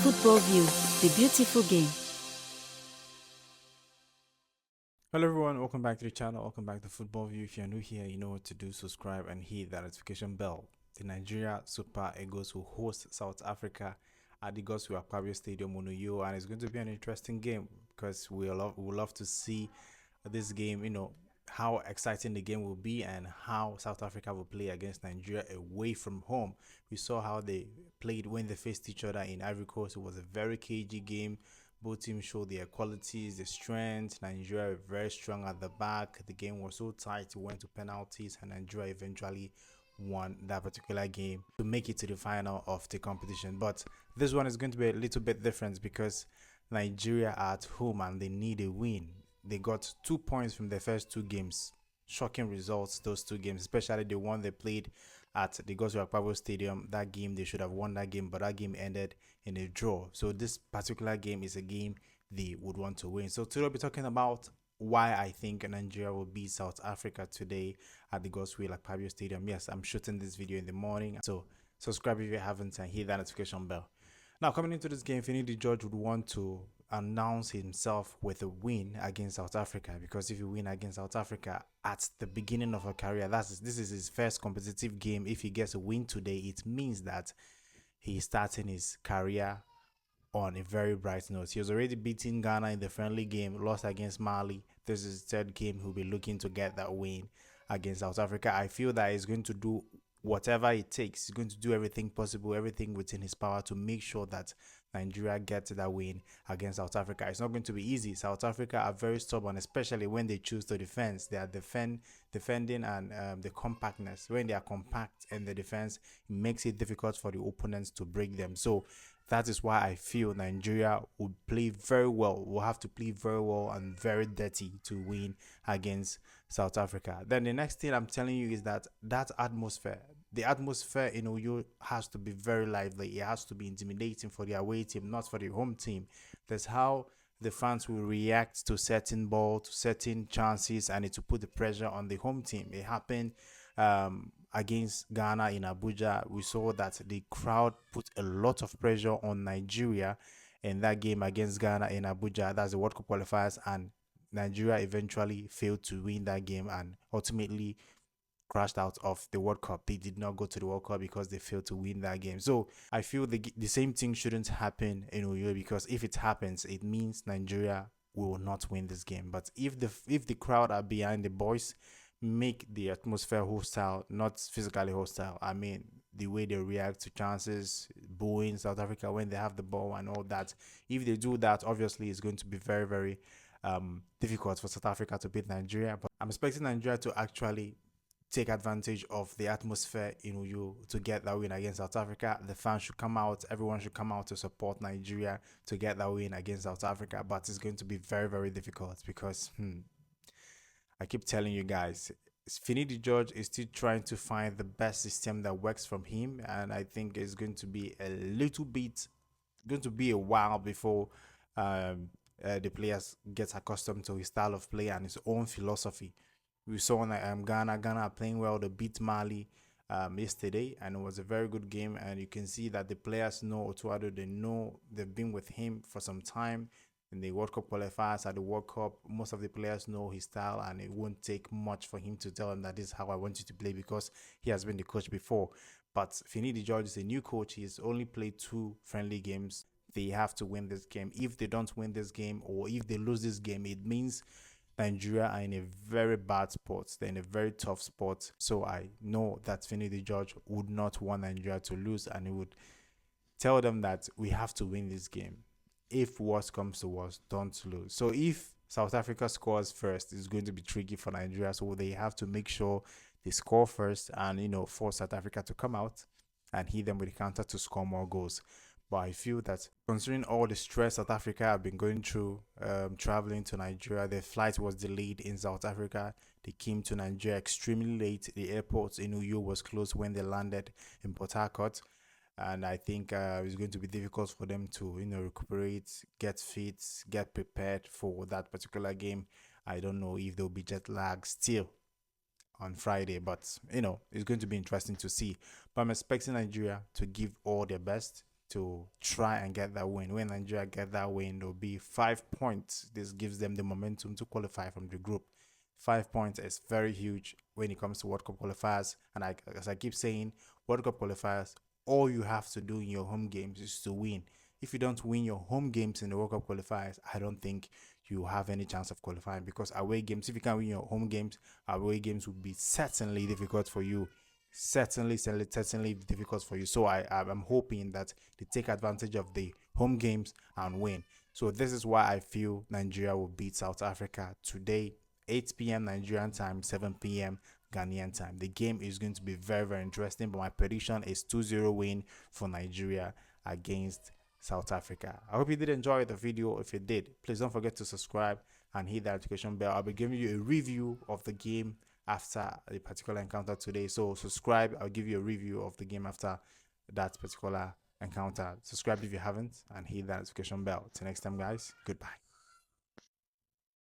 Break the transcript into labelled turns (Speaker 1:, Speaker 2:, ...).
Speaker 1: Football View, the beautiful game.
Speaker 2: Hello everyone, welcome back to the channel, welcome back to Football View. If you're new here, you know what to do, subscribe and hit that notification bell. The Nigeria Super Eagles will host South Africa at the Godswill Aquabio Stadium on Uyo, and it's going to be an interesting game because we love to see this game, how exciting the game will be and how South Africa will play against Nigeria away from home. We saw how they played when they faced each other in Ivory Coast. It was a very cagey game. Both teams showed their qualities, their strength. Nigeria were very strong at the back. The game was so tight, it went to penalties, and Nigeria eventually won that particular game to make it to the final of the competition. But this one is going to be a little bit different because Nigeria are at home and they need a win. They got 2 points from their first two games. Shocking results, those two games, especially the one they played at the Godswill Aquabio Stadium. That game, they should have won that game, but that game ended in a draw. So this particular game is a game they would want to win. So today we'll be talking about why I think Nigeria will beat South Africa today at the Godswill Aquabio Stadium. Yes, I'm shooting this video in the morning, so subscribe if you haven't and hit that notification bell. Now, coming into this game, Finidi George would want to announce himself with a win against South Africa, because if you win against South Africa at the beginning of a career, this is his first competitive game. If he gets a win today, it means that he's starting his career on a very bright note. He was already beating Ghana in the friendly game, lost against Mali. This is his third game. He'll be looking to get that win against South Africa. I feel that he's going to do whatever it takes. He's going to do everything possible, everything within his power to make sure that Nigeria gets that win against South Africa. It's not going to be easy. South Africa are very stubborn, especially when they choose to defend. They are defending and the compactness. When they are compact in the defense, it makes it difficult for the opponents to break them. So that is why I feel Nigeria would play very well. Will have to play very well and very dirty to win against South Africa. Then the next thing I'm telling you is that atmosphere, the atmosphere in Uyo has to be very lively. It has to be intimidating for the away team, not for the home team. That's how the fans will react to certain ball, to certain chances, and it will put the pressure on the home team. It happened against Ghana in Abuja. We saw that the crowd put a lot of pressure on Nigeria in that game against Ghana in Abuja. That's the World Cup Qualifiers, and Nigeria eventually failed to win that game and ultimately crashed out of the World Cup. They did not go to the World Cup because they failed to win that game. So I feel the same thing shouldn't happen in Uyo, because if it happens, it means Nigeria will not win this game. But if the crowd are behind the boys, make the atmosphere hostile, not physically hostile. I mean, the way they react to chances, booing South Africa when they have the ball and all that. If they do that, obviously it's going to be very, very difficult for South Africa to beat Nigeria. But I'm expecting Nigeria to actually take advantage of the atmosphere in Uyo to get that win against South Africa. The fans should come out, everyone should come out to support Nigeria to get that win against South Africa. But it's going to be very, very difficult because I keep telling you guys, Finidi George is still trying to find the best system that works from him, and I think it's going to be a while before the players get accustomed to his style of play and his own philosophy. We saw Ghana are playing well. They beat Mali yesterday, and it was a very good game. And you can see that the players know Otuado. They know they've been with him for some time in the World Cup qualifiers at the World Cup. Most of the players know his style, and it won't take much for him to tell them that this is how I want you to play, because he has been the coach before. But Finidi George is a new coach. He's only played 2 friendly games. They have to win this game. If they don't win this game, or if they lose this game, it means Nigeria are in a very bad spot. They're in a very tough spot. So I know that Finidi George would not want Nigeria to lose, and he would tell them that we have to win this game. If worst comes to worst, don't lose. So if South Africa scores first, it's going to be tricky for Nigeria. So they have to make sure they score first and, force South Africa to come out and hit them with the counter to score more goals. But I feel that considering all the stress South Africa have been going through, traveling to Nigeria, their flight was delayed in South Africa. They came to Nigeria extremely late. The airport in Uyo was closed when they landed in Port Harcourt. And I think it's going to be difficult for them to, recuperate, get fit, get prepared for that particular game. I don't know if they'll be jet lagged still on Friday, but it's going to be interesting to see. But I'm expecting Nigeria to give all their best, to try and get that win. When Nigeria get that win, it'll be 5 points. This gives them the momentum to qualify from the group. 5 points is very huge when it comes to World Cup qualifiers. And as I keep saying, World Cup qualifiers, all you have to do in your home games is to win. If you don't win your home games in the World Cup qualifiers, I don't think you have any chance of qualifying, because away games, if you can't win your home games, away games would be certainly difficult for you. Certainly difficult for you. So I'm hoping that they take advantage of the home games and win. So this is why I feel Nigeria will beat South Africa today, 8 p.m. Nigerian time, 7 p.m. Ghanaian time. The game is going to be very, very interesting, but my prediction is 2-0 win for Nigeria against South Africa. I hope you did enjoy the video. If you did, please don't forget to subscribe and hit the notification bell. I'll be giving you a review of the game after a particular encounter today. So subscribe. I'll give you a review of the game after that particular encounter. Subscribe if you haven't and hit that notification bell. Till next time, guys. Goodbye.